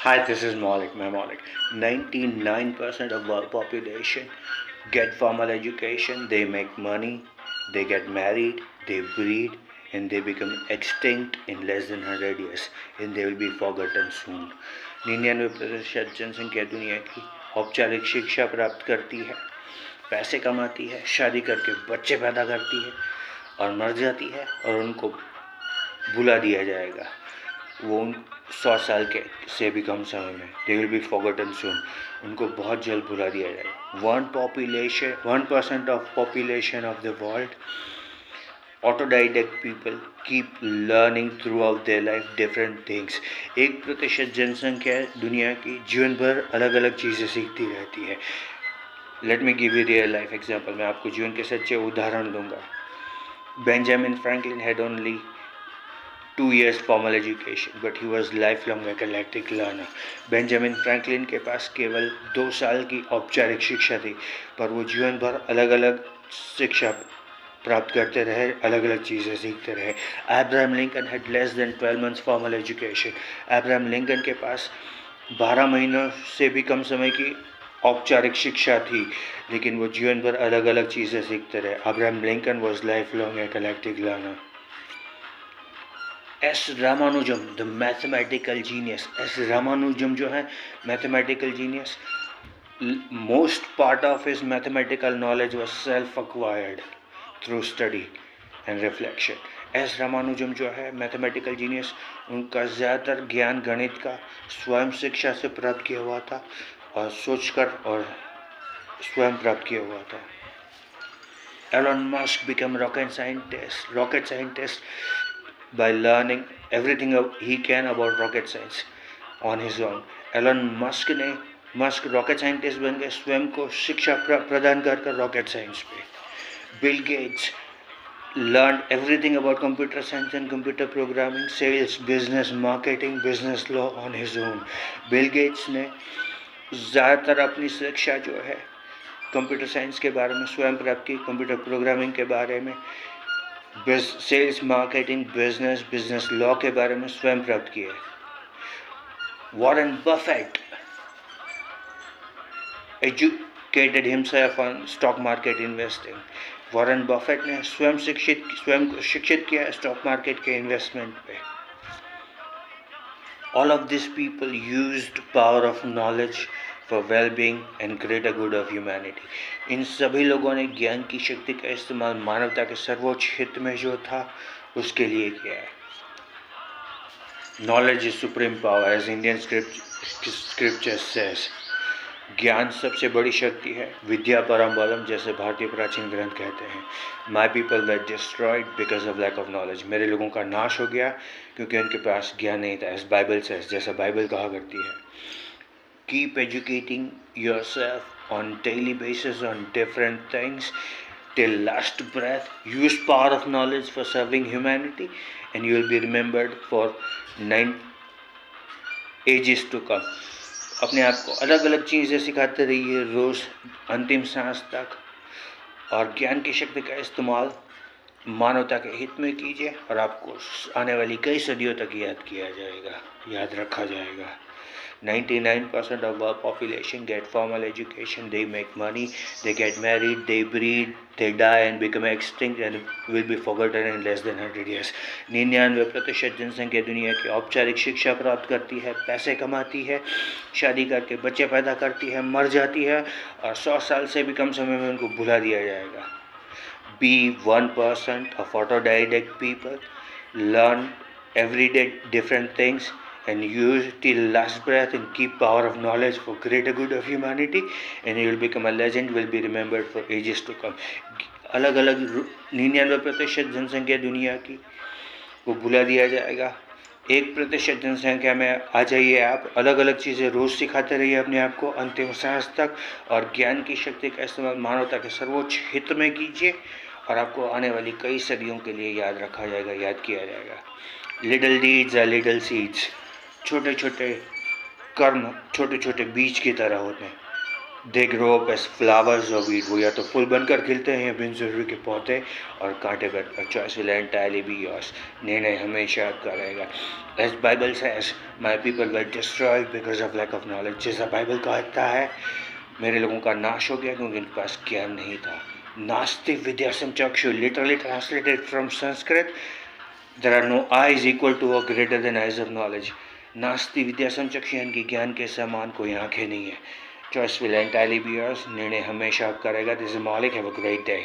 Hi, this is Malik. My Malik. 99% of world population get formal education, they make money, they get married, they breed, and they become extinct in less than 100 years, and they will be forgotten soon. 99% जनसंख्या दुनिया की औपचारिक शिक्षा प्राप्त करती है, पैसे कमाती है, शादी करके बच्चे पैदा करती है और मर जाती है और उनको भुला दिया जाएगा। वो 100 साल के से भी कम समय में they will be forgotten soon, उनको बहुत जल्द भुला दिया जाएगा। 1% of population of the world autodidact people keep learning throughout their life different things. 1% जनसंख्या दुनिया की जीवन भर अलग अलग चीज़ें सीखती रहती है। Let me give you real life example. मैं आपको जीवन के सच्चे उदाहरण दूंगा। Benjamin Franklin had only 2 years formal education, but he was lifelong eclectic learner. Benjamin Franklin के पास केवल 2 साल की औपचारिक शिक्षा थी, पर वो जीवन भर अलग अलग शिक्षा प्राप्त करते रहे, अलग अलग चीज़ें सीखते रहे। Abraham Lincoln had less than 12 months formal education. Abraham Lincoln के पास 12 महीनों से भी कम समय की औपचारिक शिक्षा थी, लेकिन वो जीवन भर अलग अलग चीज़ें सीखते रहे। Abraham Lincoln was life long eclectic learner. S Ramanujan the mathematical genius. S Ramanujan जो है mathematical genius, most part of his mathematical knowledge was self acquired through study and reflection. S Ramanujan जो है मैथमेटिकल जीनियस, उनका ज़्यादातर ज्ञान गणित का स्वयं शिक्षा से प्राप्त किया हुआ था और सोचकर और स्वयं प्राप्त किया हुआ था। Elon Musk become rocket scientist by learning everything he can about rocket science on his own. Elon Musk rocket scientist बन गए, स्वयं को शिक्षा प्रदान कर रॉकेट साइंस पे। Bill Gates learned everything about computer science and computer programming, sales, business, marketing, business law on his own. Bill Gates ने ज़्यादातर अपनी शिक्षा जो है कंप्यूटर साइंस के बारे में स्वयं प्राप्त की, कंप्यूटर प्रोग्रामिंग के बारे में, सेल्स, मार्केटिंग, बिजनेस लॉ के बारे में स्वयं प्राप्त किए। Warren Buffett educated himself on stock market investing. Warren Buffett ने स्वयं को शिक्षित किया स्टॉक मार्केट के इन्वेस्टमेंट पे। All of this people used power of knowledge for wellbeing and greater good of humanity. इन सभी लोगों ने ज्ञान की शक्ति का इस्तेमाल मानवता के सर्वोच्च हित में जो था उसके लिए किया है। Knowledge is supreme power as Indian scripture says. ज्ञान सबसे बड़ी शक्ति है, विद्या परम बलम, जैसे भारतीय प्राचीन ग्रंथ कहते हैं। My people were destroyed because of lack of knowledge. मेरे लोगों का नाश हो गया क्योंकि उनके पास ज्ञान नहीं था, एज बाइबल सेज, जैसा बाइबल कहा करती है। Keep educating yourself on daily basis on different things till last breath. Use power of knowledge for serving humanity and you will be remembered for 9 ages to come. अपने आप को अलग अलग चीज़ें सिखाते रहिए रोज़ अंतिम सांस तक, और ज्ञान की शक्ति का इस्तेमाल मानवता के हित में कीजिए और आपको आने वाली कई सदियों तक याद किया जाएगा, याद रखा जाएगा। 99% of our population get formal education, they make money, they get married, they breed, they die and become extinct and will be forgotten in less than 100 years. 99% जनसंख्या दुनिया की औपचारिक शिक्षा प्राप्त करती है, पैसे कमाती है, शादी करके बच्चे पैदा करती है, मर जाती है और 100 साल से भी कम समय में उनको भुला दिया जाएगा। Be 1% of autodidact people, learn every day different things and use till last breath and keep power of knowledge for greater good of humanity and you will become a legend, will be remembered for ages to come. अलग अलग 99% जनसंख्या दुनिया की वो भुला दिया जाएगा। 1% जनसंख्या में आ जाइए आप, अलग अलग चीज़ें रोज़ सिखाते रहिए अपने आप को अंतिम सांस तक, और ज्ञान की शक्ति का इस्तेमाल मानवता के सर्वोच्च हित में कीजिए और आपको आने वाली कई सदियों के लिए याद रखा जाएगा, याद किया जाएगा। Little deeds are little seeds. छोटे छोटे कर्म छोटे छोटे बीज की तरह होते हैं। They grow up as flowers और वीड, वो या तो फूल बनकर खिलते हैं या बिन ज़रूरी के पौधे और कांटे बनकर। Choice will entirely be yours, निर्णय हमेशा आपका रहेगा। As Bible says my people were destroyed because of lack of knowledge, जैसा बाइबल कहता है मेरे लोगों का नाश हो गया क्योंकि इनके पास ज्ञान नहीं था। नास्ति विद्यासम चक्षु, literally translated from Sanskrit, there are no eyes equal to or greater than eyes of knowledge. नास्ति विद्यासम चक्षु यानी कि ज्ञान के समान कोई आंखें नहीं है। Choice will entirely be yours, निर्णय हमेशा आपका रहेगा। दिस इज मौलिक, हैव अ ग्रेट डे।